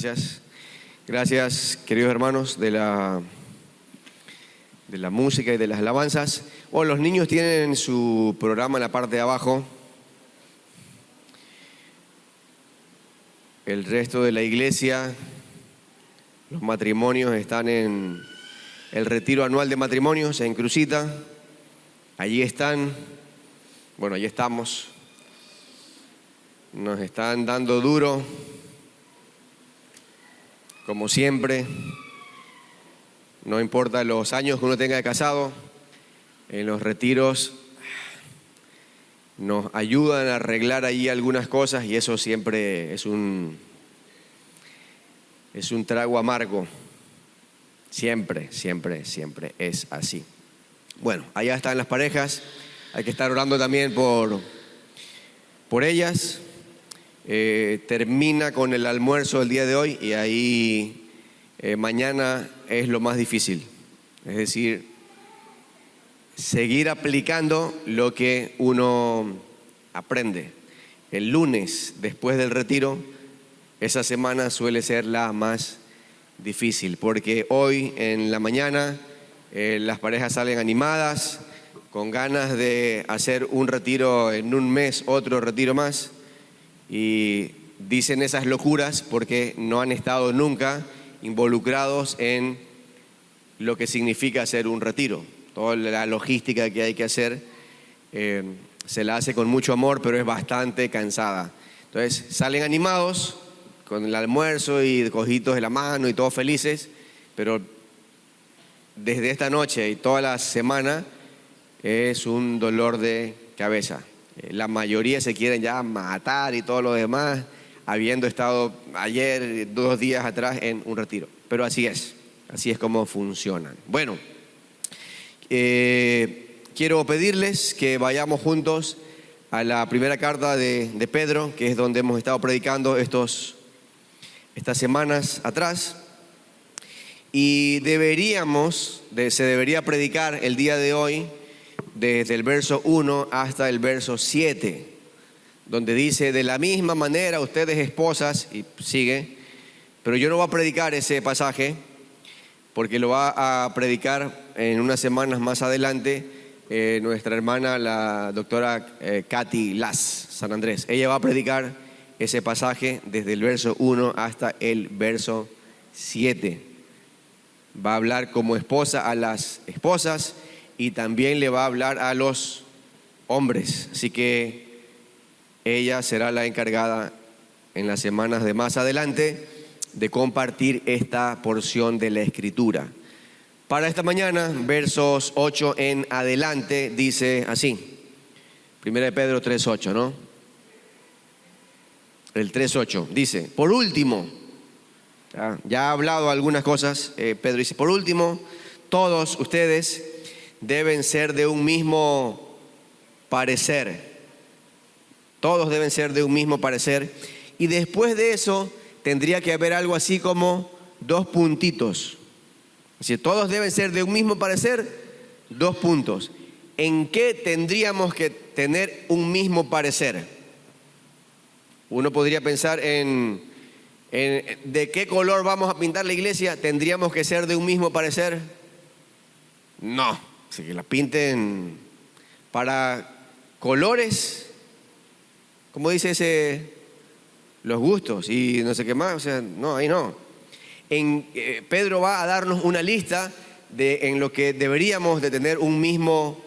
Gracias. Gracias, queridos hermanos de la música y de las alabanzas. Bueno, los niños tienen su programa en la parte de abajo. El resto de la iglesia, los matrimonios están en el retiro anual de matrimonios en Crucita. Allí están, bueno, allí estamos. Nos están dando duro, como siempre. No importa los años que uno tenga de casado, en los retiros nos ayudan a arreglar ahí algunas cosas y eso siempre es un trago amargo. Siempre, siempre, siempre es así. Bueno, allá están las parejas. Hay que estar orando también por ellas. Termina con el almuerzo del día de hoy y ahí mañana es lo más difícil. Es decir, seguir aplicando lo que uno aprende. El lunes, después del retiro, esa semana suele ser la más difícil, porque hoy en la mañana las parejas salen animadas, con ganas de hacer un retiro en un mes, otro retiro más, y dicen esas locuras porque no han estado nunca involucrados en lo que significa hacer un retiro. Toda la logística que hay que hacer se la hace con mucho amor, pero es bastante cansada. Entonces salen animados con el almuerzo y cojitos de la mano y todos felices, pero desde esta noche y toda la semana es un dolor de cabeza. La mayoría se quieren ya matar y todo lo demás, habiendo estado ayer, 2 días atrás en un retiro. Pero así es como funcionan. Bueno, quiero pedirles que vayamos juntos a la primera carta de Pedro, que es donde hemos estado predicando estas semanas atrás. Y se debería predicar el día de hoy desde el verso 1 hasta el verso 7, donde dice: de la misma manera ustedes esposas, y sigue, pero yo no voy a predicar ese pasaje porque lo va a predicar en unas semanas más adelante nuestra hermana, la doctora Katy Las San Andrés. Ella va a predicar ese pasaje desde el verso 1 hasta el verso 7. Va a hablar como esposa a las esposas y también le va a hablar a los hombres. Así que ella será la encargada en las semanas de más adelante de compartir esta porción de la Escritura. Para esta mañana, versos 8 en adelante, dice así. 1 de Pedro 3:8, ¿no? El 3:8 dice: por último, ya ha hablado algunas cosas, Pedro dice: por último, todos ustedes deben ser de un mismo parecer. Todos deben ser de un mismo parecer. Y después de eso tendría que haber algo así como 2 puntitos. Así, todos deben ser de un mismo parecer, 2 puntos. ¿En qué tendríamos que tener un mismo parecer? Uno podría pensar en ¿de qué color vamos a pintar la iglesia? ¿Tendríamos que ser de un mismo parecer? No, así que la pinten para colores, como dice los gustos y no sé qué más, o sea, no, ahí no. Pedro va a darnos una lista en lo que deberíamos de tener un mismo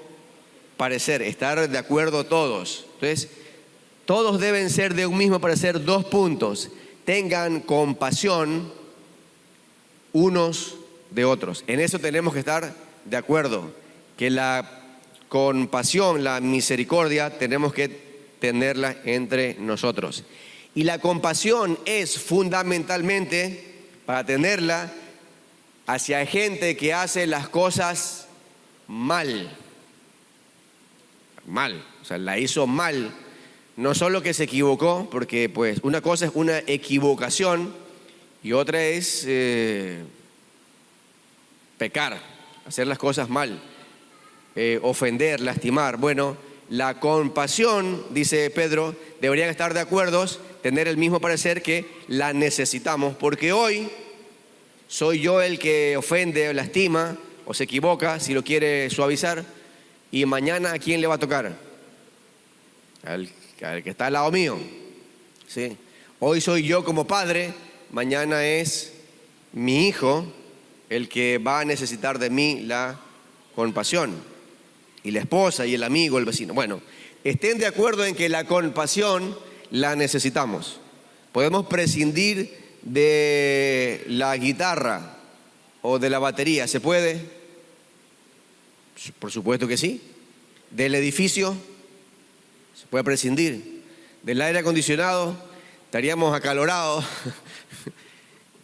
parecer, estar de acuerdo todos. Entonces, todos deben ser de un mismo parecer, 2 puntos. Tengan compasión unos de otros. En eso tenemos que estar de acuerdo, que la compasión, la misericordia, tenemos que tenerla entre nosotros. Y la compasión es fundamentalmente para tenerla hacia gente que hace las cosas mal. O sea, la hizo mal. No solo que se equivocó, porque pues una cosa es una equivocación y otra es pecar, hacer las cosas mal, ofender, lastimar. Bueno, la compasión, dice Pedro, deberían estar de acuerdo, tener el mismo parecer que la necesitamos, porque hoy soy yo el que ofende o lastima o se equivoca, si lo quiere suavizar, y mañana ¿a quién le va a tocar? Al que está al lado mío, ¿sí? Hoy soy yo como padre, mañana es mi hijo el que va a necesitar de mí la compasión, y la esposa y el amigo, el vecino. Bueno, estén de acuerdo en que la compasión la necesitamos. Podemos prescindir de la guitarra o de la batería, ¿se puede? Por supuesto que sí. Del edificio, se puede prescindir. Del aire acondicionado, estaríamos acalorados.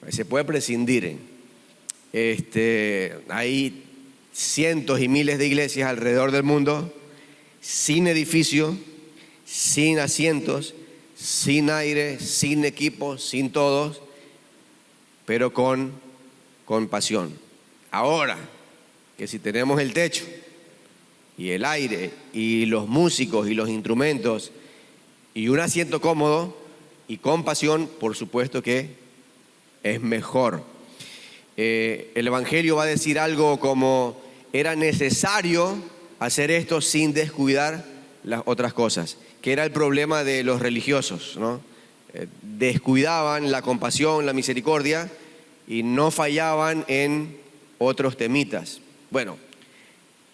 Se puede prescindir. Hay cientos y miles de iglesias alrededor del mundo sin edificio, sin asientos, sin aire, sin equipo, sin todos, pero con compasión. Ahora, que si tenemos el techo y el aire y los músicos y los instrumentos y un asiento cómodo y compasión, por supuesto que es mejor. El Evangelio va a decir algo como: era necesario hacer esto sin descuidar las otras cosas, que era el problema de los religiosos, ¿no? Descuidaban la compasión, la misericordia y no fallaban en otros temitas. Bueno,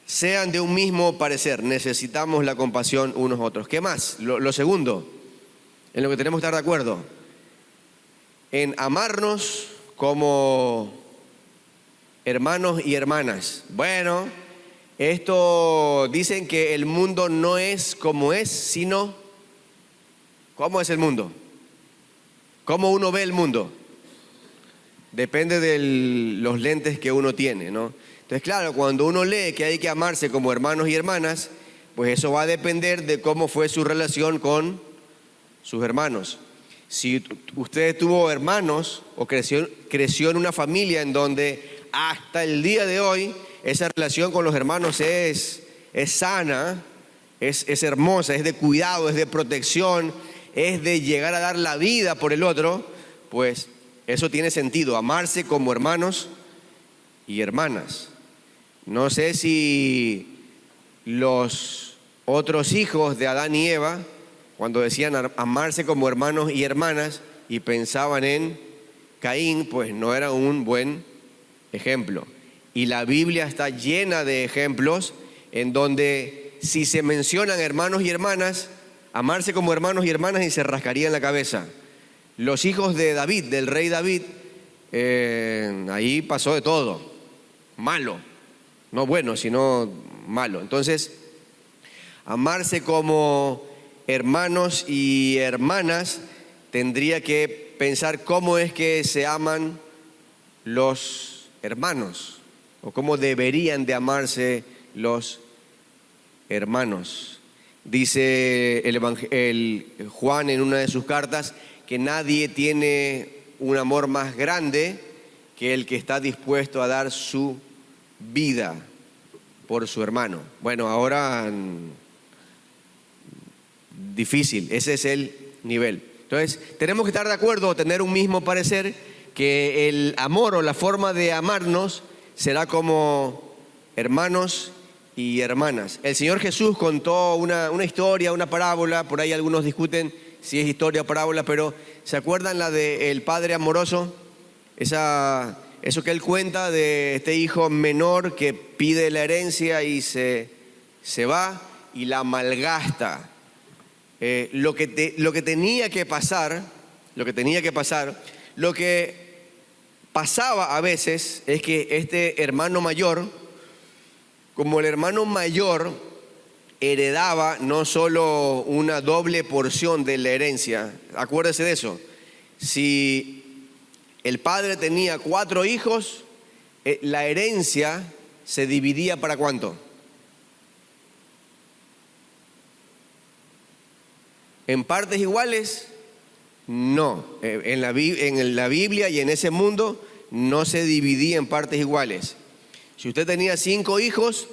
sean de un mismo parecer, necesitamos la compasión unos a otros. ¿Qué más? Lo segundo, en lo que tenemos que estar de acuerdo, en amarnos como hermanos y hermanas. Bueno, esto dicen que el mundo no es como es, sino ¿cómo es el mundo? ¿Cómo uno ve el mundo? Depende de los lentes que uno tiene, ¿no? Entonces, claro, cuando uno lee que hay que amarse como hermanos y hermanas, pues eso va a depender de cómo fue su relación con sus hermanos. Si usted tuvo hermanos o creció en una familia en donde hasta el día de hoy esa relación con los hermanos es sana, es hermosa, es de cuidado, es de protección, es de llegar a dar la vida por el otro, pues eso tiene sentido, amarse como hermanos y hermanas. No sé si los otros hijos de Adán y Eva, cuando decían amarse como hermanos y hermanas y pensaban en Caín, pues no era un buen ejemplo. Y la Biblia está llena de ejemplos en donde si se mencionan hermanos y hermanas, amarse como hermanos y hermanas y se rascarían la cabeza. Los hijos de David, del rey David, ahí pasó de todo, malo, no bueno, sino malo. Entonces, amarse como hermanos y hermanas tendría que pensar cómo es que se aman los hermanos o cómo deberían de amarse los hermanos. Dice el Juan en una de sus cartas que nadie tiene un amor más grande que el que está dispuesto a dar su vida por su hermano. Bueno, ahora difícil, ese es el nivel. Entonces, tenemos que estar de acuerdo, tener un mismo parecer, que el amor o la forma de amarnos será como hermanos y hermanas. El Señor Jesús contó una historia, una parábola, por ahí algunos discuten si es historia o parábola, pero ¿se acuerdan la del padre amoroso? Eso que él cuenta de este hijo menor que pide la herencia y se va y la malgasta. Lo que tenía que pasar, lo que pasaba a veces es que este hermano mayor, como el hermano mayor heredaba no solo una doble porción de la herencia, acuérdese de eso, si el padre tenía 4 hijos, la herencia se dividía ¿para cuánto? ¿En partes iguales? No, en la Biblia y en ese mundo no se dividía en partes iguales. Si usted tenía 5 hijos,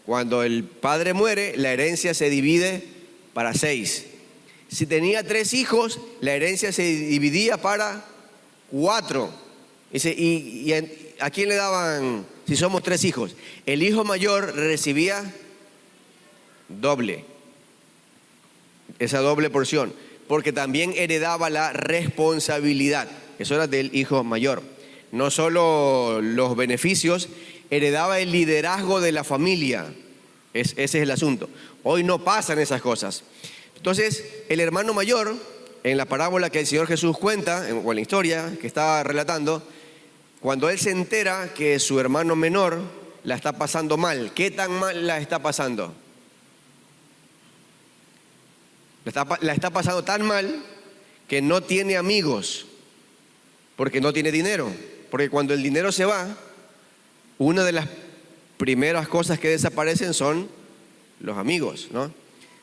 cuando el padre muere, la herencia se divide para 6. Si tenía 3 hijos, la herencia se dividía para 4. Dice, ¿y a quién le daban si somos 3 hijos? El hijo mayor recibía doble, esa doble porción, porque también heredaba la responsabilidad. Eso era del hijo mayor. No solo los beneficios, heredaba el liderazgo de la familia. Ese es el asunto. Hoy no pasan esas cosas. Entonces, el hermano mayor, en la parábola que el Señor Jesús cuenta, o en la historia que está relatando, cuando él se entera que su hermano menor la está pasando mal, ¿qué tan mal la está pasando? La está pasando tan mal que no tiene amigos, porque no tiene dinero. Porque cuando el dinero se va, una de las primeras cosas que desaparecen son los amigos, ¿no?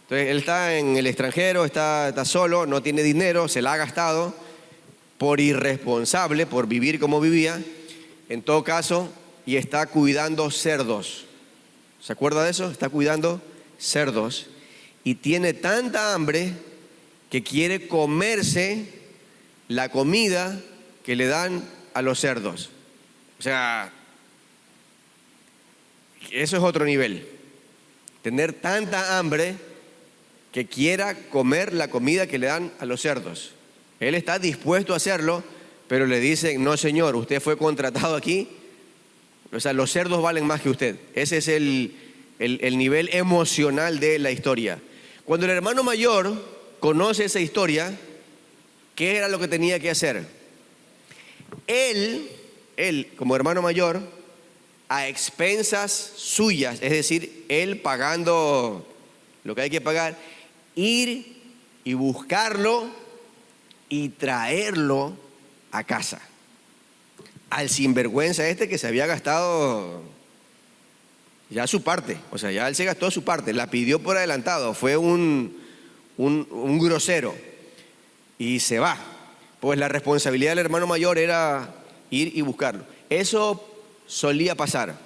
Entonces él está en el extranjero, está solo, no tiene dinero, se la ha gastado por irresponsable, por vivir como vivía, en todo caso, y está cuidando cerdos. ¿Se acuerda de eso? Está cuidando cerdos y tiene tanta hambre que quiere comerse la comida que le dan a los cerdos. O sea, eso es otro nivel. Tener tanta hambre que quiera comer la comida que le dan a los cerdos. Él está dispuesto a hacerlo, pero le dicen, no señor, usted fue contratado aquí, o sea, los cerdos valen más que usted. Ese es el nivel emocional de la historia. Cuando el hermano mayor conoce esa historia, ¿qué era lo que tenía que hacer? Él, como hermano mayor, a expensas suyas, es decir, él pagando lo que hay que pagar, ir y buscarlo y traerlo a casa. Al sinvergüenza que se había gastado ya su parte, o sea, ya él se gastó su parte, la pidió por adelantado, fue un grosero y se va. Pues la responsabilidad del hermano mayor era ir y buscarlo. Eso solía pasar,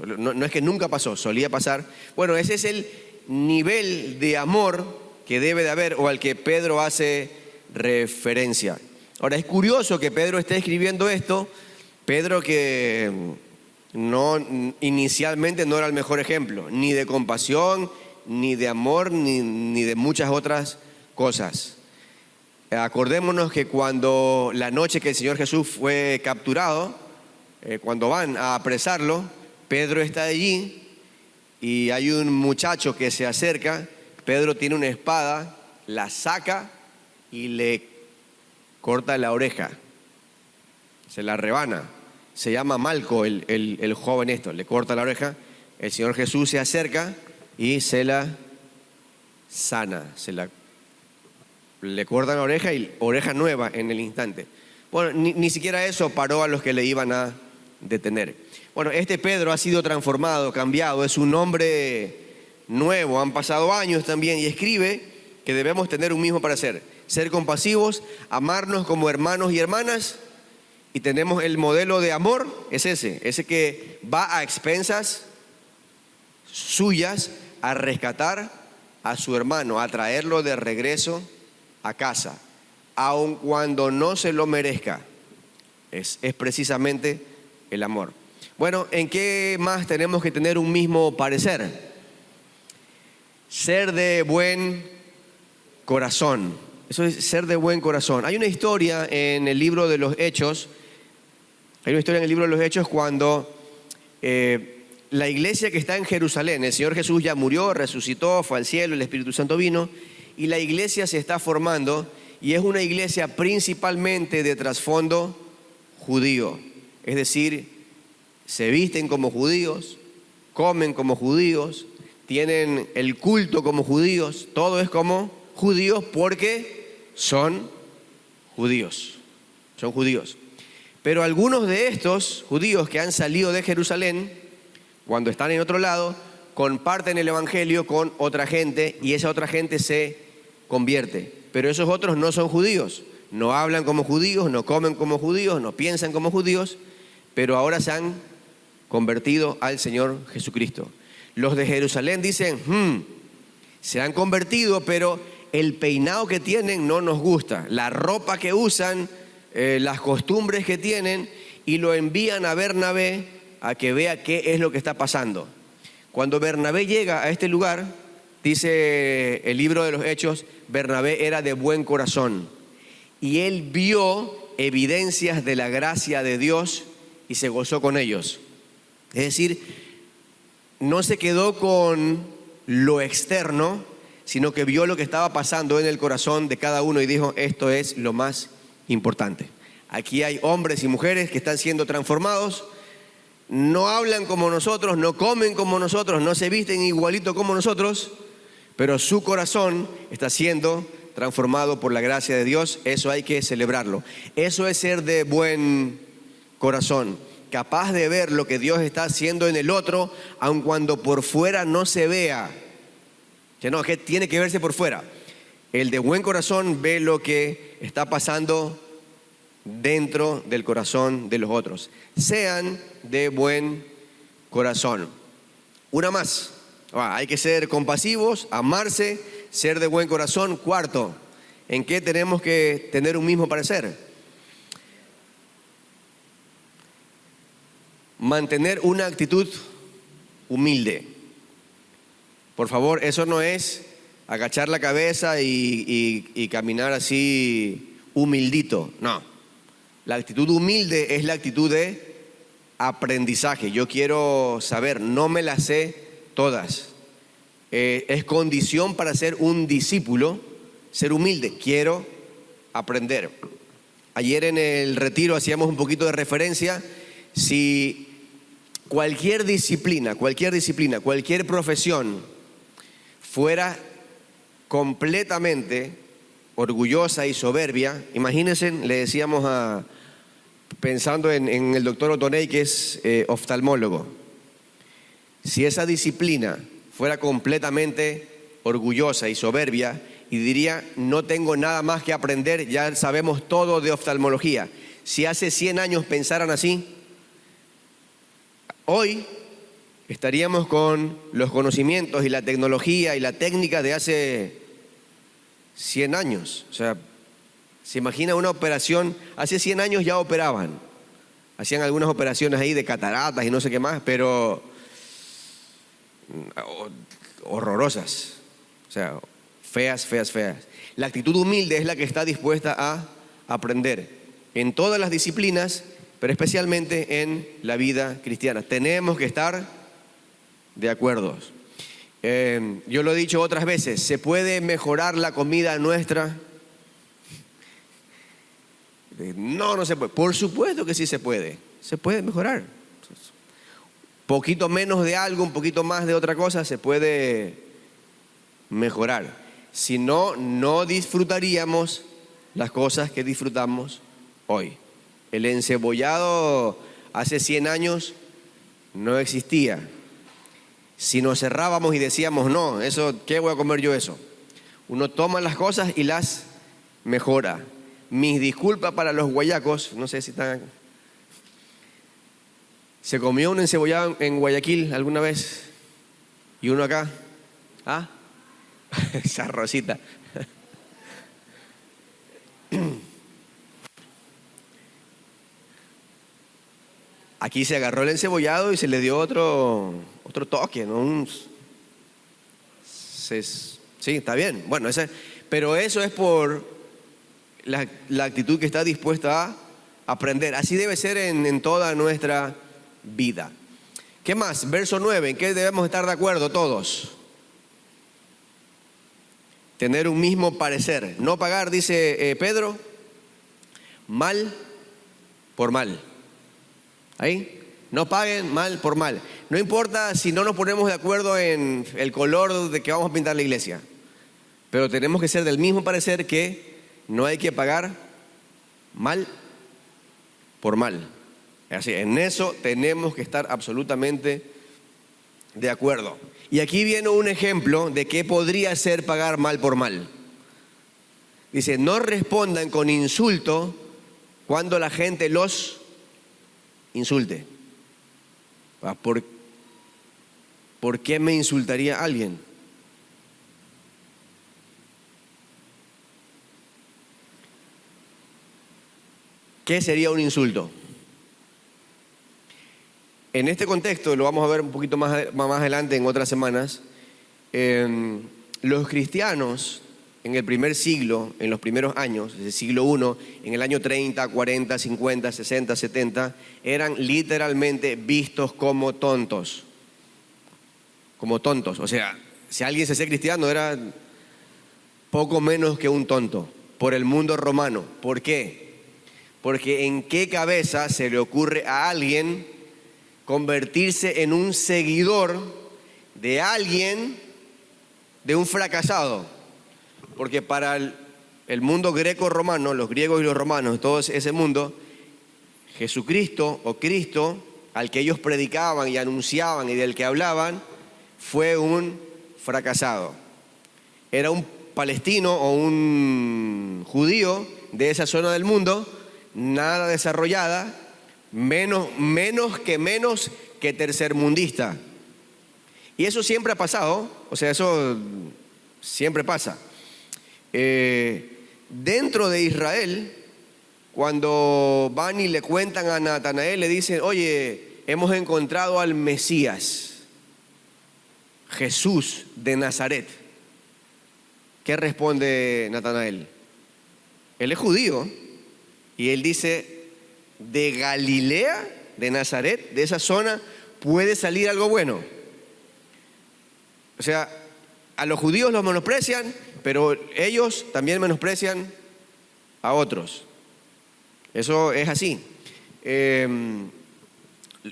no es que nunca pasó, solía pasar. Bueno, ese es el nivel de amor que debe de haber o al que Pedro hace referencia. Ahora, es curioso que Pedro esté escribiendo esto. Pedro, que inicialmente no era el mejor ejemplo, ni de compasión, ni de amor, ni de muchas otras cosas. Acordémonos que cuando la noche que el Señor Jesús fue capturado, cuando van a apresarlo, Pedro está allí y hay un muchacho que se acerca. Pedro tiene una espada, la saca y le corta la oreja, se la rebana. Se llama Malco el joven esto, le corta la oreja. El Señor Jesús se acerca y se la sana, le cortan la oreja y oreja nueva en el instante. Bueno, ni siquiera eso paró a los que le iban a detener. Bueno, este Pedro ha sido transformado, cambiado, es un hombre nuevo, han pasado años también, y escribe que debemos tener un mismo parecer: ser compasivos, amarnos como hermanos y hermanas, y tenemos el modelo de amor, es ese que va a expensas suyas a rescatar a su hermano, a traerlo de regreso a casa, aun cuando no se lo merezca. Es precisamente el amor. Bueno, ¿en qué más tenemos que tener un mismo parecer? Ser de buen corazón. Eso es ser de buen corazón. Hay una historia en el libro de los Hechos. Cuando la iglesia que está en Jerusalén, el Señor Jesús ya murió, resucitó, fue al cielo, el Espíritu Santo vino, y la iglesia se está formando, y es una iglesia principalmente de trasfondo judío. Es decir, se visten como judíos, comen como judíos, tienen el culto como judíos, todo es como judíos porque son judíos. Son judíos. Pero algunos de estos judíos que han salido de Jerusalén, cuando están en otro lado, comparten el evangelio con otra gente y esa otra gente se convierte. Pero esos otros no son judíos, no hablan como judíos, no comen como judíos, no piensan como judíos, pero ahora se han convertido al Señor Jesucristo. Los de Jerusalén dicen, se han convertido, pero el peinado que tienen no nos gusta, la ropa que usan, las costumbres que tienen, y lo envían a Bernabé a que vea qué es lo que está pasando. Cuando Bernabé llega a este lugar, dice el libro de los Hechos, Bernabé era de buen corazón y él vio evidencias de la gracia de Dios y se gozó con ellos. Es decir, no se quedó con lo externo, sino que vio lo que estaba pasando en el corazón de cada uno y dijo, esto es lo más importante. Aquí hay hombres y mujeres que están siendo transformados, no hablan como nosotros, no comen como nosotros, no se visten igualito como nosotros, pero su corazón está siendo transformado por la gracia de Dios. Eso hay que celebrarlo. Eso es ser de buen corazón, capaz de ver lo que Dios está haciendo en el otro, aun cuando por fuera no se vea. Que no, que tiene que verse por fuera. El de buen corazón ve lo que está pasando dentro del corazón de los otros. Sean de buen corazón. Una más. Hay que ser compasivos, amarse, ser de buen corazón. Cuarto, ¿en qué tenemos que tener un mismo parecer? Mantener una actitud humilde. Por favor, eso no es agachar la cabeza y caminar así humildito, no. La actitud humilde es la actitud de aprendizaje. Yo quiero saber, no me las sé todas. Es condición para ser un discípulo, ser humilde. Quiero aprender. Ayer en el retiro hacíamos un poquito de referencia. Si cualquier disciplina, cualquier profesión fuera completamente orgullosa y soberbia, imagínense, le decíamos pensando en el doctor Otoney, que es oftalmólogo, si esa disciplina fuera completamente orgullosa y soberbia y diría, no tengo nada más que aprender, ya sabemos todo de oftalmología. Si hace 100 años pensaran así, hoy estaríamos con los conocimientos y la tecnología y la técnica de hace 100 años. O sea, se imagina una operación, hace 100 años ya operaban, hacían algunas operaciones ahí de cataratas y no sé qué más, pero horrorosas, o sea, feas. La actitud humilde es la que está dispuesta a aprender en todas las disciplinas, pero especialmente en la vida cristiana. Tenemos que estar de acuerdo. Yo lo he dicho otras veces, ¿se puede mejorar la comida nuestra? No se puede. Por supuesto que sí se puede mejorar. Poquito menos de algo, un poquito más de otra cosa, se puede mejorar. Si no, no disfrutaríamos las cosas que disfrutamos hoy. El encebollado hace 100 años no existía. Si nos cerrábamos y decíamos, no, eso, ¿qué voy a comer yo eso? Uno toma las cosas y las mejora. Mis disculpas para los guayacos, no sé si están... ¿Se comió un encebollado en Guayaquil alguna vez? ¿Y uno acá? ¿Ah? Esa rosita. Aquí se agarró el encebollado y se le dio otro toque, ¿no? Sí, está bien. Bueno, pero eso es por la actitud que está dispuesta a aprender. Así debe ser en toda nuestra vida. ¿Qué más? Verso 9, ¿en qué debemos estar de acuerdo todos? Tener un mismo parecer. No pagar, dice Pedro, mal por mal. Ahí, no paguen mal por mal. No importa si no nos ponemos de acuerdo en el color de que vamos a pintar la iglesia, pero tenemos que ser del mismo parecer que no hay que pagar mal por mal. Así, en eso tenemos que estar absolutamente de acuerdo. Y aquí viene un ejemplo de qué podría ser pagar mal por mal. Dice, no respondan con insulto cuando la gente los insulte. ¿Por qué me insultaría alguien? ¿Qué sería un insulto? En este contexto, lo vamos a ver un poquito más adelante en otras semanas, los cristianos en el primer siglo, en los primeros años, del siglo I, en el año 30, 40, 50, 60, 70, eran literalmente vistos como tontos. Como tontos. O sea, si alguien se hacía cristiano era poco menos que un tonto por el mundo romano. ¿Por qué? Porque ¿en qué cabeza se le ocurre a alguien convertirse en un seguidor de alguien, de un fracasado? Porque para el mundo greco-romano, los griegos y los romanos, todo ese mundo, Jesucristo o Cristo, al que ellos predicaban y anunciaban y del que hablaban, fue un fracasado. Era un palestino o un judío de esa zona del mundo, nada desarrollada, menos que tercermundista. Y eso siempre ha pasado, o sea, eso siempre pasa. Dentro de Israel, cuando van y le cuentan a Natanael, le dicen, oye, hemos encontrado al Mesías, Jesús de Nazaret. ¿Qué responde Natanael? Él es judío y él dice, de Galilea, de Nazaret, de esa zona, puede salir algo bueno. O sea, a los judíos los menosprecian, pero ellos también menosprecian a otros. Eso es así.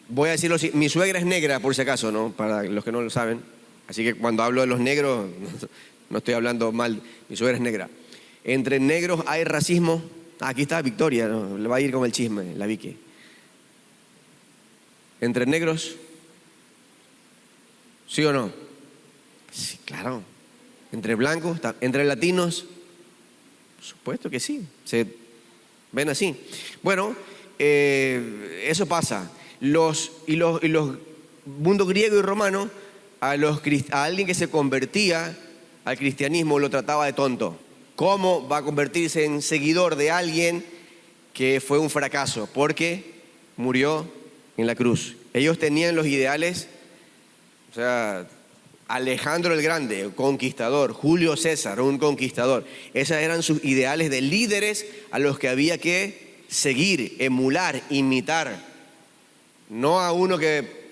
Voy a decirlo así, mi suegra es negra, por si acaso, ¿no? Para los que no lo saben. Así que cuando hablo de los negros, no estoy hablando mal, mi suegra es negra. Entre negros hay racismo. Aquí está Victoria, ¿no? Le va a ir con el chisme, la Vicky. Entre negros, ¿sí o no? Sí, claro. Entre blancos, entre latinos, por supuesto que sí. Se ven así. Bueno, eso pasa. Los mundo griego y romano, a alguien que se convertía al cristianismo lo trataba de tonto. ¿Cómo va a convertirse en seguidor de alguien que fue un fracaso? Porque murió en la cruz. Ellos tenían los ideales, o sea, Alejandro el Grande, conquistador, Julio César, un conquistador. Esos eran sus ideales de líderes a los que había que seguir, emular, imitar. No a uno que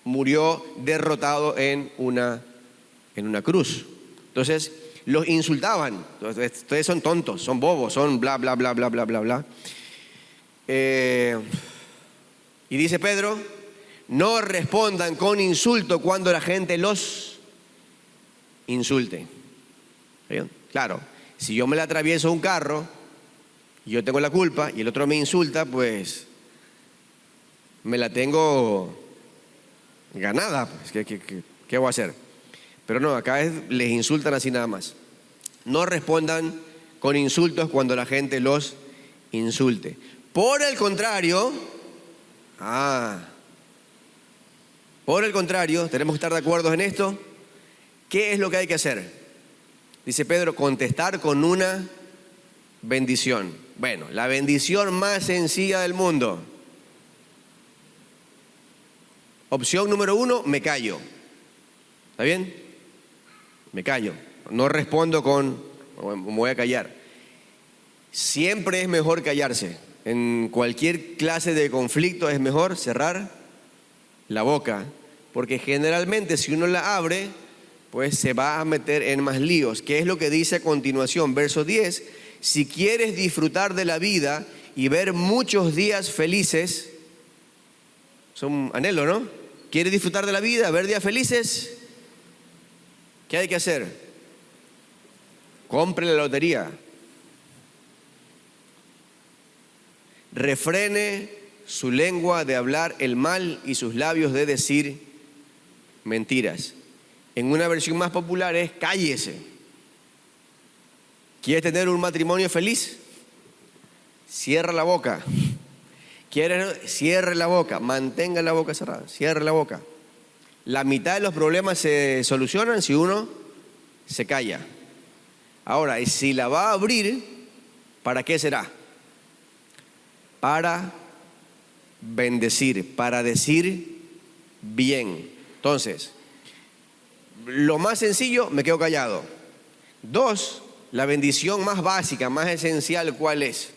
murió derrotado en una cruz. Entonces, los insultaban. Entonces, ustedes son tontos, son bobos, son bla, bla, bla, bla, bla, bla, bla. Y dice Pedro, no respondan con insulto cuando la gente los insulte. ¿Bien? Claro, si yo me le atravieso un carro y yo tengo la culpa y el otro me insulta, pues me la tengo ganada. Pues, ¿qué voy a hacer? Pero no, acá les insultan así nada más. No respondan con insultos cuando la gente los insulte. Por el contrario, tenemos que estar de acuerdo en esto. ¿Qué es lo que hay que hacer? Dice Pedro, contestar con una bendición. Bueno, la bendición más sencilla del mundo. Opción número 1, me callo. ¿Está bien? Me callo. No respondo me voy a callar. Siempre es mejor callarse. En cualquier clase de conflicto es mejor cerrar la boca, porque generalmente si uno la abre, pues se va a meter en más líos. ¿Qué es lo que dice a continuación? Verso 10, si quieres disfrutar de la vida y ver muchos días felices, es un anhelo, ¿no? ¿Quieres disfrutar de la vida, ver días felices? ¿Qué hay que hacer? Compre la lotería. Refrene su lengua de hablar el mal y sus labios de decir mentiras. En una versión más popular es cállese. ¿Quieres tener un matrimonio feliz? Cierra la boca. Cierre la boca. Mantenga la boca cerrada. Cierre la boca. La mitad de los problemas se solucionan si uno se calla. Ahora, y si la va a abrir, ¿para qué será? para bendecir, para decir bien. Entonces, lo más sencillo, me quedo callado. 2, la bendición más básica, más esencial, ¿cuál es?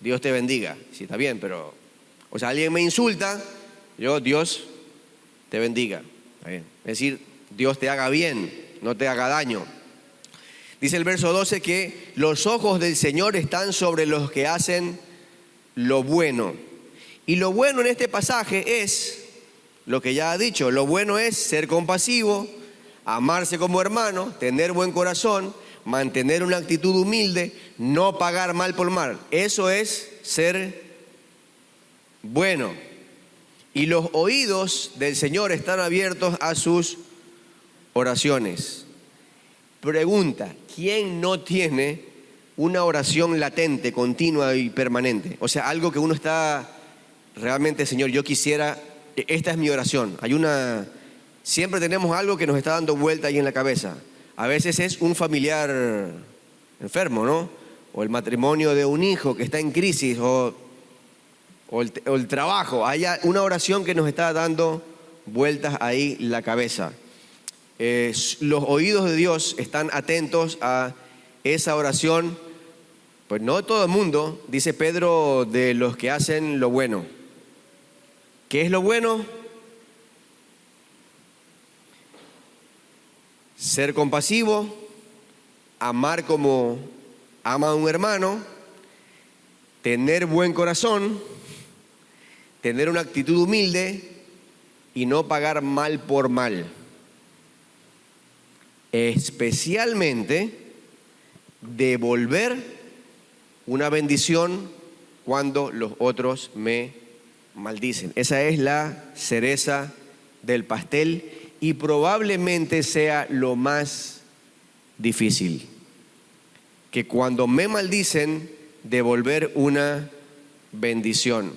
Dios te bendiga. Sí, está bien, pero, o sea, alguien me insulta, Dios te bendiga. Está bien. Es decir, Dios te haga bien, no te haga daño. Dice el verso 12 que los ojos del Señor están sobre los que hacen lo bueno. Y lo bueno en este pasaje es lo que ya ha dicho. Lo bueno es ser compasivo, amarse como hermano, tener buen corazón, mantener una actitud humilde, no pagar mal por mal. Eso es ser bueno. Y los oídos del Señor están abiertos a sus oraciones. Pregunta, ¿quién no tiene una oración latente, continua y permanente? O sea, algo que uno está realmente, Señor, yo quisiera, esta es mi oración. Siempre tenemos algo que nos está dando vuelta ahí en la cabeza. A veces es un familiar enfermo, ¿no? O el matrimonio de un hijo que está en crisis, o el trabajo. Hay una oración que nos está dando vueltas ahí la cabeza. Los oídos de Dios están atentos a esa oración, pues no todo el mundo, dice Pedro, de los que hacen lo bueno. ¿Qué es lo bueno? Ser compasivo, amar como ama a un hermano, tener buen corazón, tener una actitud humilde y no pagar mal por mal. Especialmente devolver una bendición cuando los otros me maldicen. Esa es la cereza del pastel y probablemente sea lo más difícil. Que cuando me maldicen, devolver una bendición.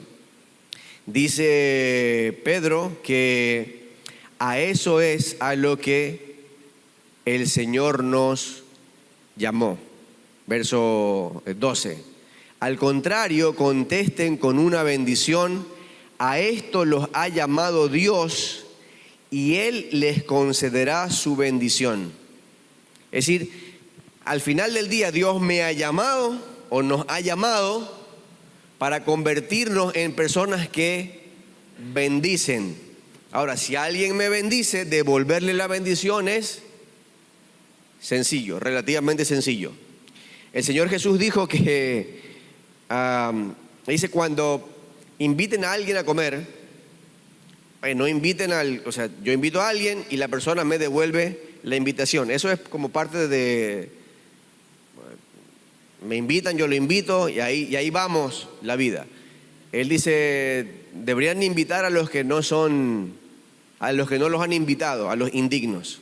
Dice Pedro que a eso es a lo que el Señor nos llamó. Verso 12. Al contrario, contesten con una bendición. A esto los ha llamado Dios y Él les concederá su bendición. Es decir, al final del día Dios me ha llamado o nos ha llamado para convertirnos en personas que bendicen. Ahora, si alguien me bendice, devolverle la bendición es sencillo, relativamente sencillo. El Señor Jesús dijo que, dice, cuando inviten a alguien a comer, no inviten o sea, yo invito a alguien y la persona me devuelve la invitación. Eso es como parte de, me invitan, yo lo invito y ahí vamos la vida. Él dice, deberían invitar a los que no los han invitado, a los indignos.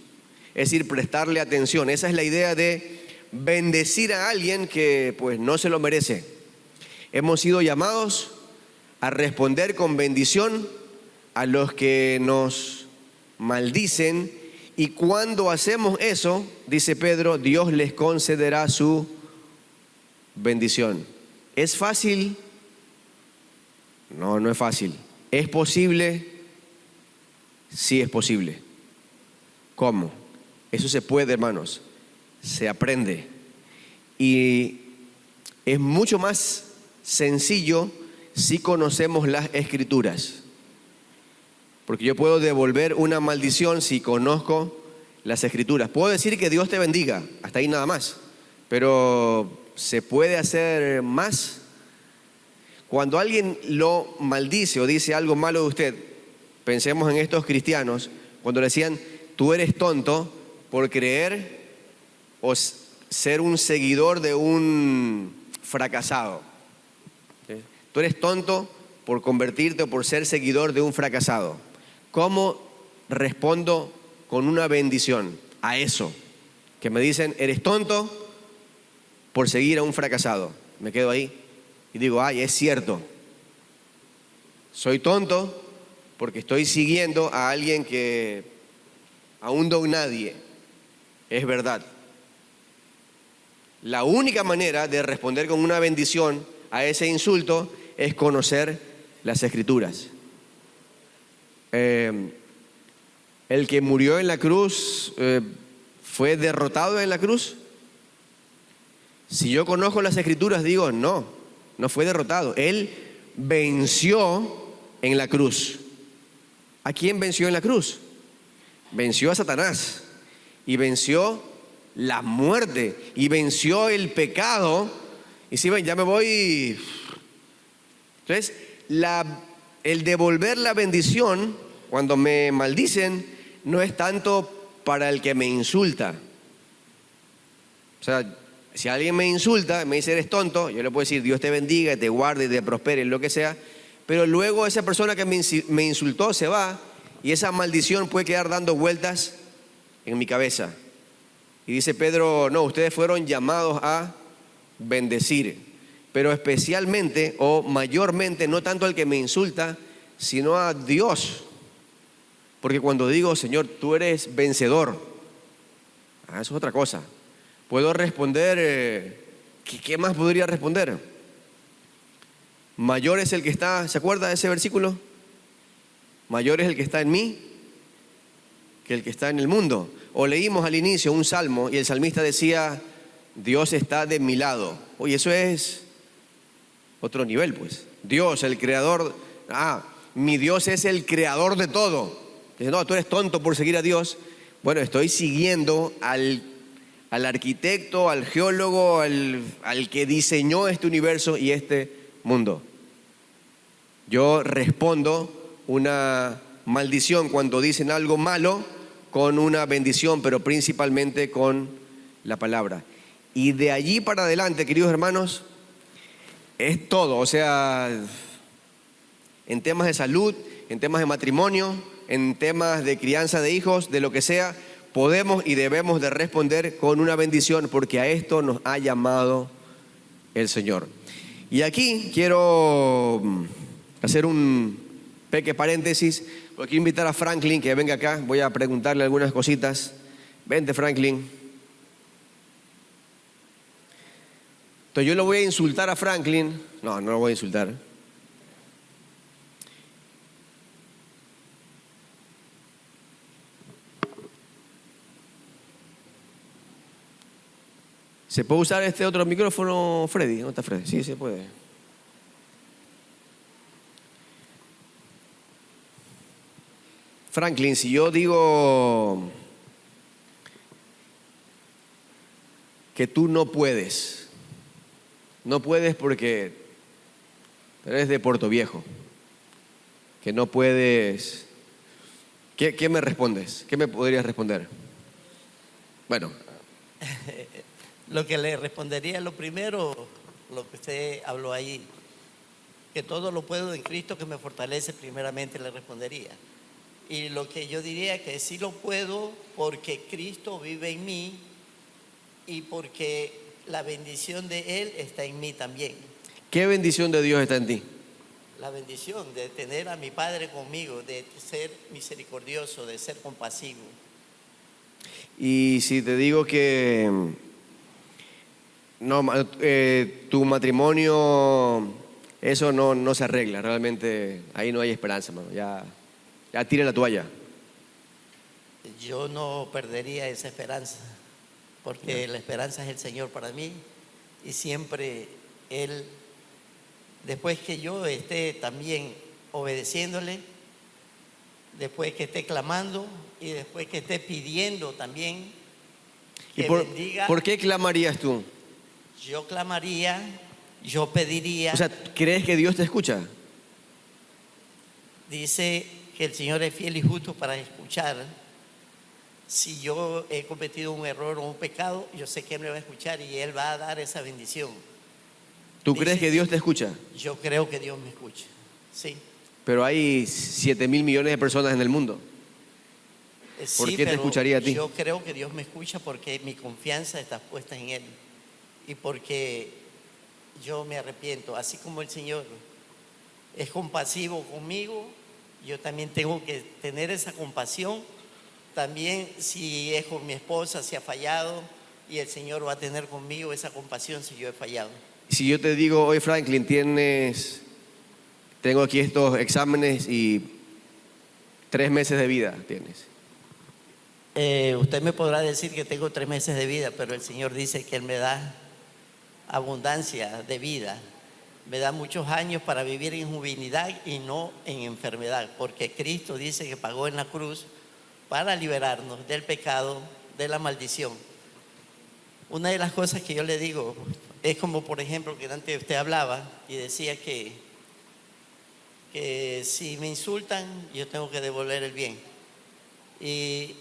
Es decir, prestarle atención. Esa es la idea de bendecir a alguien que pues no se lo merece. Hemos sido llamados a responder con bendición a los que nos maldicen, y cuando hacemos eso, dice Pedro, Dios les concederá su bendición. ¿Es fácil? No, no es fácil. ¿Es posible? Sí es posible. ¿Cómo? Eso se puede, hermanos, se aprende. Y es mucho más sencillo si conocemos las Escrituras. Porque yo puedo devolver una maldición si conozco las Escrituras. Puedo decir que Dios te bendiga, hasta ahí nada más. Pero ¿se puede hacer más? Cuando alguien lo maldice o dice algo malo de usted, pensemos en estos cristianos, cuando le decían, tú eres tonto por creer o ser un seguidor de un fracasado. ¿Sí? Tú eres tonto por convertirte o por ser seguidor de un fracasado. ¿Cómo respondo con una bendición a eso? Que me dicen, eres tonto por seguir a un fracasado. Me quedo ahí y digo, ay, es cierto. Soy tonto porque estoy siguiendo a alguien que a un don nadie. Es verdad. La única manera de responder con una bendición a ese insulto es conocer las Escrituras. El que murió en la cruz, ¿fue derrotado en la cruz? Si yo conozco las Escrituras, digo, no fue derrotado. Él venció en la cruz. ¿A quién venció en la cruz? Venció a Satanás y venció la muerte y venció el pecado. Y si ven, ya me voy. Entonces, el devolver la bendición cuando me maldicen no es tanto para el que me insulta. O sea, si alguien me insulta, me dice eres tonto, yo le puedo decir Dios te bendiga, te guarde, te prospere, lo que sea. Pero luego esa persona que me insultó se va y esa maldición puede quedar dando vueltas en mi cabeza. Y dice Pedro, no, ustedes fueron llamados a bendecir, pero especialmente o mayormente no tanto al que me insulta, sino a Dios. Porque cuando digo, Señor, tú eres vencedor, eso es otra cosa. Puedo responder, ¿qué más podría responder? Mayor es el que está, ¿se acuerda de ese versículo? Mayor es el que está en mí que el que está en el mundo. O leímos al inicio un salmo y el salmista decía, Dios está de mi lado. Oye, eso es otro nivel, pues. Dios, el creador, mi Dios es el creador de todo. Dice, no, tú eres tonto por seguir a Dios. Bueno, estoy siguiendo al arquitecto, al geólogo, al que diseñó este universo y este mundo. Yo respondo una maldición cuando dicen algo malo con una bendición, pero principalmente con la palabra. Y de allí para adelante, queridos hermanos, es todo. O sea, en temas de salud, en temas de matrimonio, en temas de crianza de hijos, de lo que sea, podemos y debemos de responder con una bendición, porque a esto nos ha llamado el Señor. Y aquí quiero hacer un pequeño paréntesis, porque quiero invitar a Franklin que venga acá. Voy a preguntarle algunas cositas. Vente, Franklin. Entonces yo lo voy a insultar a Franklin. No lo voy a insultar. ¿Se puede usar este otro micrófono, Freddy? ¿Dónde está Freddy? Sí, se puede. Franklin, si yo digo que tú no puedes porque eres de Puerto Viejo, que no puedes, ¿qué me respondes? ¿Qué me podrías responder? Bueno. Lo que le respondería, lo primero, lo que usted habló ahí, que todo lo puedo en Cristo que me fortalece, primeramente le respondería. Y lo que yo diría que sí lo puedo porque Cristo vive en mí y porque la bendición de Él está en mí también. ¿Qué bendición de Dios está en ti? La bendición de tener a mi Padre conmigo, de ser misericordioso, de ser compasivo. Y si te digo que no, tu matrimonio, eso no se arregla, realmente ahí no hay esperanza, mano. Ya tire la toalla. Yo no perdería esa esperanza, porque la esperanza es el Señor para mí y siempre Él, después que yo esté también obedeciéndole, después que esté clamando y después que esté pidiendo también que bendiga. ¿Por qué clamarías tú? Yo clamaría, yo pediría. O sea, ¿crees que Dios te escucha? Dice que el Señor es fiel y justo para escuchar. Si yo he cometido un error o un pecado, yo sé que Él me va a escuchar y Él va a dar esa bendición. ¿Tú crees que Dios te escucha? Yo creo que Dios me escucha, sí. Pero hay 7.000 millones de personas en el mundo. ¿Por qué te escucharía a ti? Yo creo que Dios me escucha porque mi confianza está puesta en Él y porque yo me arrepiento. Así como el Señor es compasivo conmigo, yo también tengo que tener esa compasión. También si es con mi esposa, si ha fallado, y el Señor va a tener conmigo esa compasión si yo he fallado. Si yo te digo, oye Franklin, tengo aquí estos exámenes y 3 meses de vida tienes. Usted me podrá decir que tengo 3 meses de vida, pero el Señor dice que Él me da abundancia de vida. Me da muchos años para vivir en juvenilidad y no en enfermedad, porque Cristo dice que pagó en la cruz para liberarnos del pecado, de la maldición. Una de las cosas que yo le digo es como, por ejemplo, que antes usted hablaba y decía que si me insultan, yo tengo que devolver el bien. Y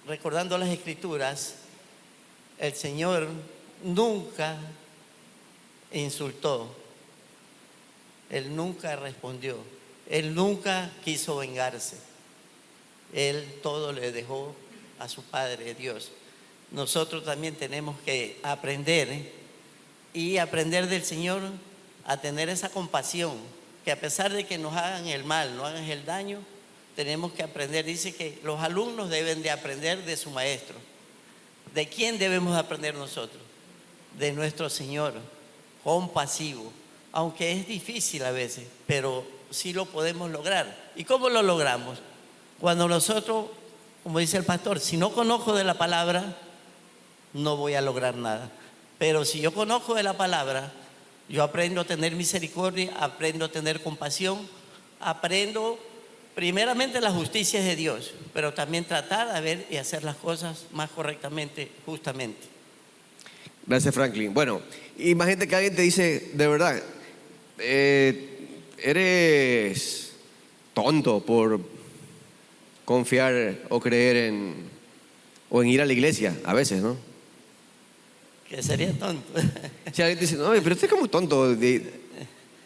recordando las Escrituras, el Señor nunca insultó, Él nunca respondió, Él nunca quiso vengarse. Él todo le dejó a su Padre Dios. Nosotros también tenemos que aprender y aprender del Señor a tener esa compasión, que a pesar de que nos hagan el mal, nos hagan el daño, tenemos que aprender. Dice que los alumnos deben de aprender de su maestro. ¿De quién debemos aprender nosotros? De nuestro Señor, compasivo, aunque es difícil a veces, pero sí lo podemos lograr. ¿Y cómo lo logramos? Cuando nosotros, como dice el pastor, si no conozco de la palabra, no voy a lograr nada. Pero si yo conozco de la palabra, yo aprendo a tener misericordia, aprendo a tener compasión, aprendo primeramente la justicia de Dios, pero también tratar de ver y hacer las cosas más correctamente, justamente. Gracias, Franklin. Bueno, imagínate que alguien te dice, de verdad, eres tonto por confiar o creer en ir a la iglesia, a veces, ¿no? Que sería tonto. Si alguien te dice, no, pero usted es como tonto,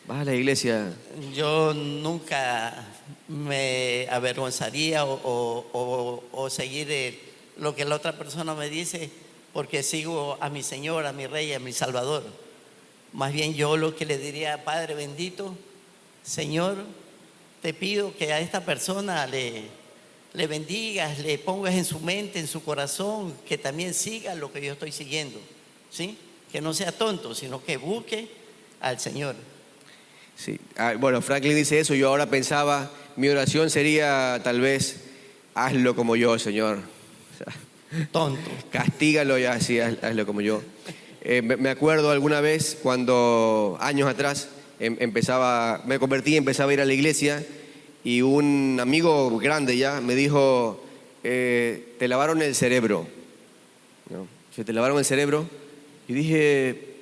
vas a la iglesia. Yo nunca me avergonzaría o seguir lo que la otra persona me dice, porque sigo a mi Señor, a mi Rey, a mi Salvador. Más bien yo lo que le diría, Padre bendito, Señor, te pido que a esta persona le bendigas, le pongas en su mente, en su corazón, que también siga lo que yo estoy siguiendo, ¿sí? Que no sea tonto, sino que busque al Señor. Sí. Bueno, Franklin dice eso. Yo ahora pensaba, mi oración sería tal vez, hazlo como yo, Señor. O sea, Tonto. Castígalo y así, hazlo como yo. Me acuerdo alguna vez cuando, años atrás, me convertí, empezaba a ir a la iglesia y un amigo grande ya me dijo, te lavaron el cerebro, ¿no? ¿Te lavaron el cerebro? Y dije,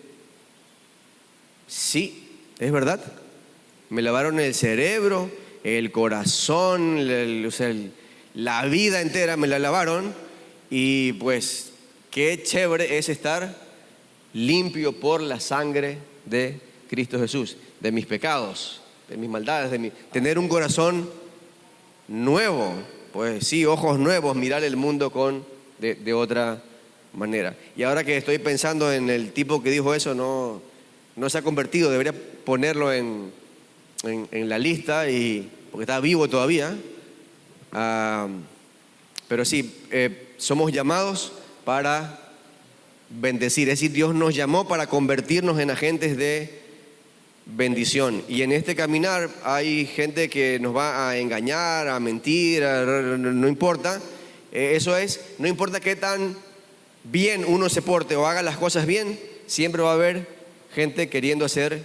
sí, es verdad. Me lavaron el cerebro, el corazón, la vida entera me la lavaron. Y pues qué chévere es estar limpio por la sangre de Cristo Jesús, de mis pecados, de mis maldades, tener un corazón nuevo, pues sí, ojos nuevos, mirar el mundo de otra manera. Y ahora que estoy pensando en el tipo que dijo eso, no se ha convertido, debería ponerlo en la lista, porque está vivo todavía. Pero sí, somos llamados para bendecir, es decir, Dios nos llamó para convertirnos en agentes de bendición. Y en este caminar hay gente que nos va a engañar, a mentir, no importa. No importa qué tan bien uno se porte o haga las cosas bien, siempre va a haber gente queriendo hacer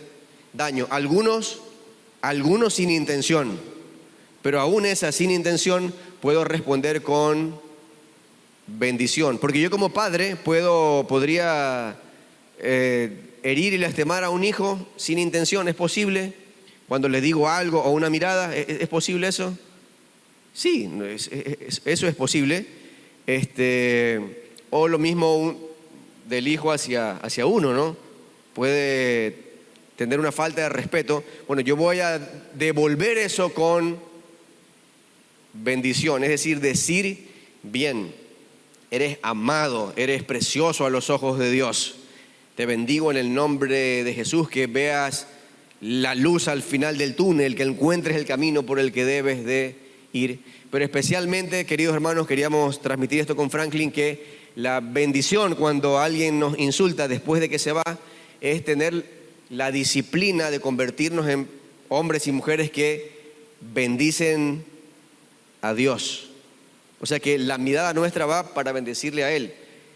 daño. Algunos sin intención, pero aún esa sin intención puedo responder con bendición. Porque yo como padre podría herir y lastimar a un hijo sin intención. ¿Es posible? Cuando le digo algo o una mirada, ¿es posible eso? Sí, eso es posible. O lo mismo del hijo hacia uno, ¿no? Puede tener una falta de respeto. Bueno, yo voy a devolver eso con bendición, es decir bien. Eres amado, eres precioso a los ojos de Dios. Te bendigo en el nombre de Jesús, que veas la luz al final del túnel, que encuentres el camino por el que debes de ir. Pero especialmente, queridos hermanos, queríamos transmitir esto con Franklin, que la bendición cuando alguien nos insulta después de que se va, es tener la disciplina de convertirnos en hombres y mujeres que bendicen a Dios. O sea que la mirada nuestra va para bendecirle a Él.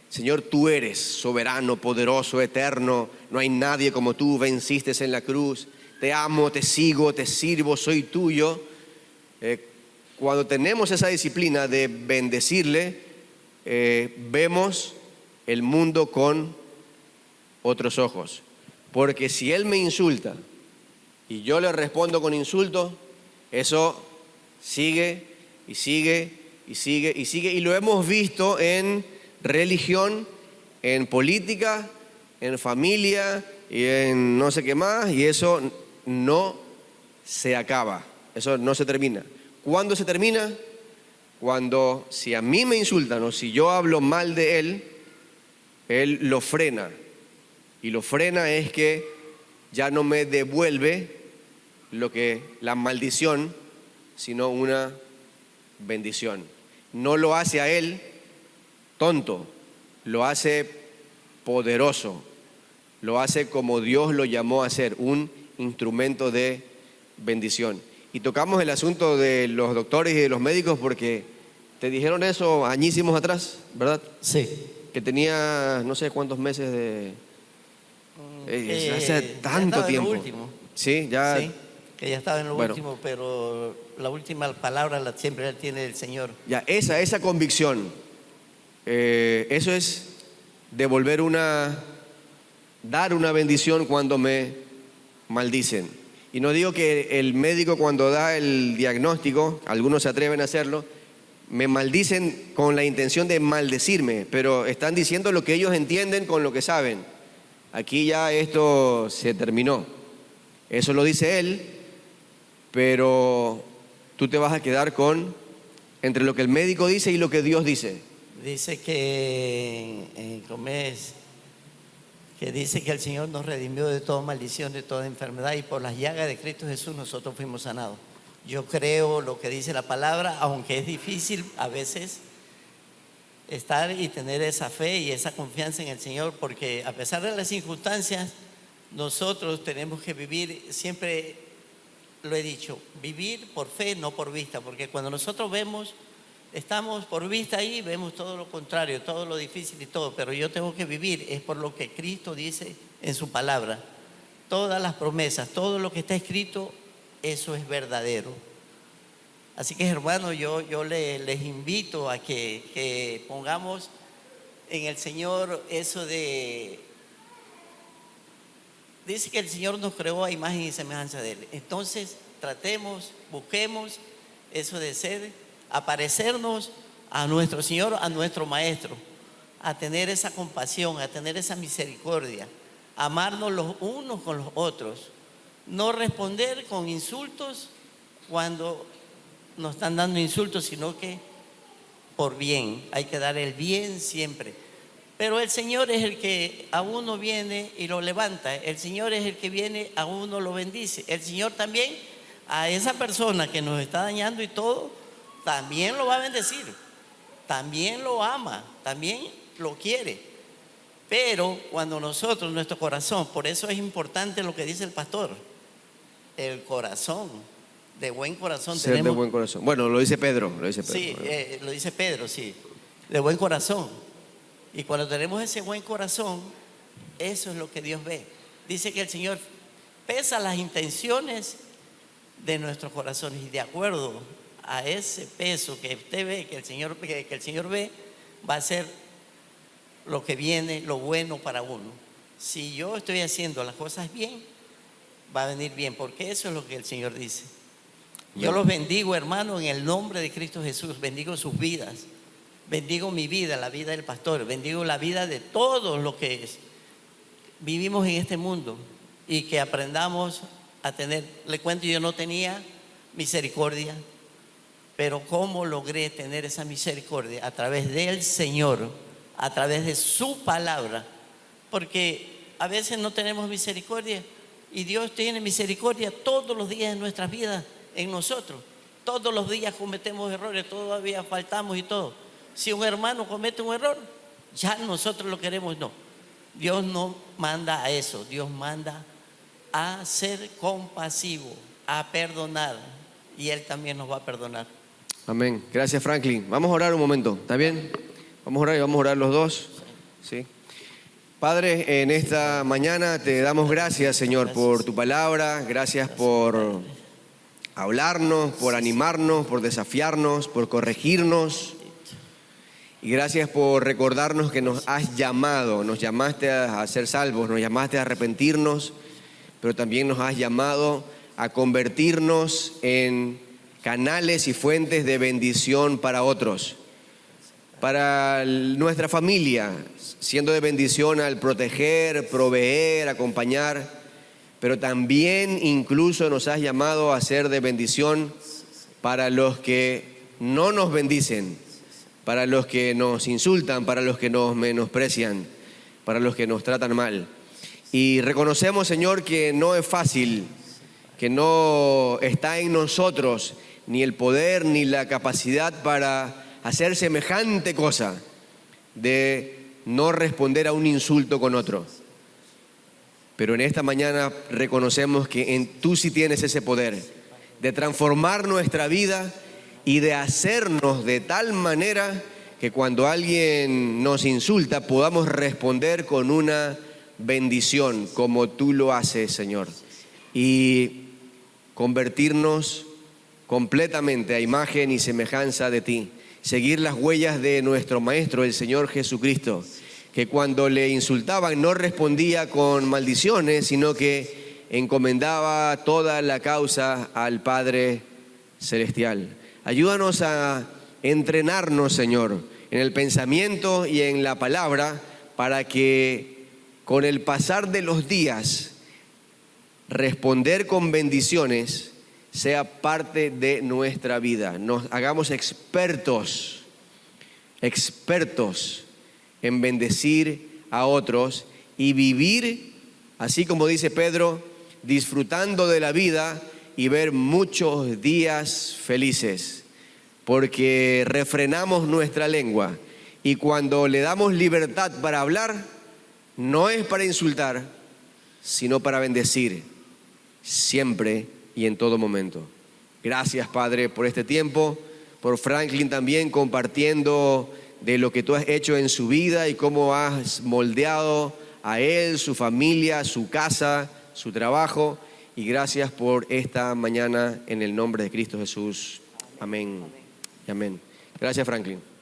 Señor, tú eres soberano, poderoso, eterno, no hay nadie como tú, venciste en la cruz, te amo, te sigo, te sirvo, soy tuyo. Cuando tenemos esa disciplina de bendecirle, vemos el mundo con otros ojos. Porque si Él me insulta y yo le respondo con insulto, eso sigue y sigue y sigue y sigue. Y lo hemos visto en religión, en política, en familia y en no sé qué más, y eso no se acaba, eso no se termina. ¿Cuándo se termina? Cuando, si a mí me insultan o si yo hablo mal de Él, Él lo frena. Y lo frena es que ya no me devuelve la maldición, sino una bendición. No lo hace a Él tonto, lo hace poderoso, lo hace como Dios lo llamó a ser, un instrumento de bendición. Y tocamos el asunto de los doctores y de los médicos porque te dijeron eso añísimos atrás, ¿verdad? Sí. Que tenía no sé cuántos meses de... hace tanto tiempo. En lo último. Sí, ya... Sí, que ya estaba en lo último, pero la última palabra siempre la tiene el Señor. Ya, esa convicción, eso es dar una bendición cuando me maldicen. Y no digo que el médico cuando da el diagnóstico, algunos se atreven a hacerlo, me maldicen con la intención de maldecirme, pero están diciendo lo que ellos entienden con lo que saben. Aquí ya esto se terminó. Eso lo dice él, pero tú te vas a quedar entre lo que el médico dice y lo que Dios dice. Dice que dice que el Señor nos redimió de toda maldición, de toda enfermedad, y por las llagas de Cristo Jesús nosotros fuimos sanados. Yo creo lo que dice la palabra, aunque es difícil a veces estar y tener esa fe y esa confianza en el Señor, porque a pesar de las circunstancias, nosotros tenemos que vivir, siempre lo he dicho, vivir por fe, no por vista, porque cuando nosotros estamos por vista ahí, vemos todo lo contrario, todo lo difícil y todo, pero yo tengo que vivir, es por lo que Cristo dice en su palabra. Todas las promesas, todo lo que está escrito, eso es verdadero. Así que hermanos, yo les invito a que pongamos en el Señor eso de... Dice que el Señor nos creó a imagen y semejanza de Él. Entonces, busquemos eso de aparecernos a nuestro Señor, a nuestro Maestro, a tener esa compasión, a tener esa misericordia, amarnos los unos con los otros, no responder con insultos cuando nos están dando insultos, sino que por bien, hay que dar el bien siempre. Pero el Señor es el que a uno viene y lo levanta, el Señor es el que viene a uno lo bendice, el Señor también a esa persona que nos está dañando y todo, también lo va a bendecir, también lo ama, también lo quiere. Pero cuando nosotros, nuestro corazón, por eso es importante lo que dice el pastor, el corazón, de buen corazón. Ser de buen corazón. Bueno, lo dice Pedro. Sí, lo dice Pedro, sí, de buen corazón. Y cuando tenemos ese buen corazón, eso es lo que Dios ve. Dice que el Señor pesa las intenciones de nuestros corazones y de acuerdo a ese peso que usted ve, que el Señor ve, va a ser lo que viene, lo bueno para uno. Si yo estoy haciendo las cosas bien, va a venir bien, porque eso es lo que el Señor dice. Yo los bendigo, hermano, en el nombre de Cristo Jesús. Bendigo sus vidas, bendigo mi vida, la vida del pastor, bendigo la vida de todos los que vivimos en este mundo y que aprendamos a tener. Le cuento, yo no tenía misericordia, pero ¿cómo logré tener esa misericordia? A través del Señor, a través de su palabra, porque a veces no tenemos misericordia y Dios tiene misericordia todos los días de nuestras vidas en nosotros. Todos los días cometemos errores, todavía faltamos y todo. Si un hermano comete un error, ya nosotros lo queremos, no. Dios no manda a eso, Dios manda a ser compasivo, a perdonar, y Él también nos va a perdonar. Amén. Gracias, Franklin. Vamos a orar un momento, ¿está bien? Vamos a orar y vamos a orar los dos. ¿Sí? Padre, en esta mañana te damos gracias, Señor, por tu palabra. Gracias por hablarnos, por animarnos, por desafiarnos, por corregirnos. Y gracias por recordarnos que nos has llamado, nos llamaste a ser salvos, nos llamaste a arrepentirnos, pero también nos has llamado a convertirnos en canales y fuentes de bendición para otros, para nuestra familia, siendo de bendición al proteger, proveer, acompañar, pero también incluso nos has llamado a ser de bendición para los que no nos bendicen, para los que nos insultan, para los que nos menosprecian, para los que nos tratan mal. Y reconocemos, Señor, que no es fácil, que no está en nosotros ni el poder ni la capacidad para hacer semejante cosa de no responder a un insulto con otro. Pero en esta mañana reconocemos que tú sí tienes ese poder de transformar nuestra vida y de hacernos de tal manera que cuando alguien nos insulta podamos responder con una bendición como tú lo haces, Señor, y convertirnos completamente a imagen y semejanza de ti, seguir las huellas de nuestro Maestro, el Señor Jesucristo, que cuando le insultaban no respondía con maldiciones, sino que encomendaba toda la causa al Padre Celestial. Ayúdanos a entrenarnos, Señor, en el pensamiento y en la palabra, para que con el pasar de los días responder con bendiciones sea parte de nuestra vida. Nos hagamos expertos en bendecir a otros y vivir, así como dice Pedro, disfrutando de la vida y ver muchos días felices, porque refrenamos nuestra lengua y cuando le damos libertad para hablar, no es para insultar, sino para bendecir, siempre y en todo momento. Gracias, Padre, por este tiempo, por Franklin también compartiendo de lo que tú has hecho en su vida y cómo has moldeado a él, su familia, su casa, su trabajo. Y gracias por esta mañana en el nombre de Cristo Jesús. Amén. Amén. Gracias, Franklin.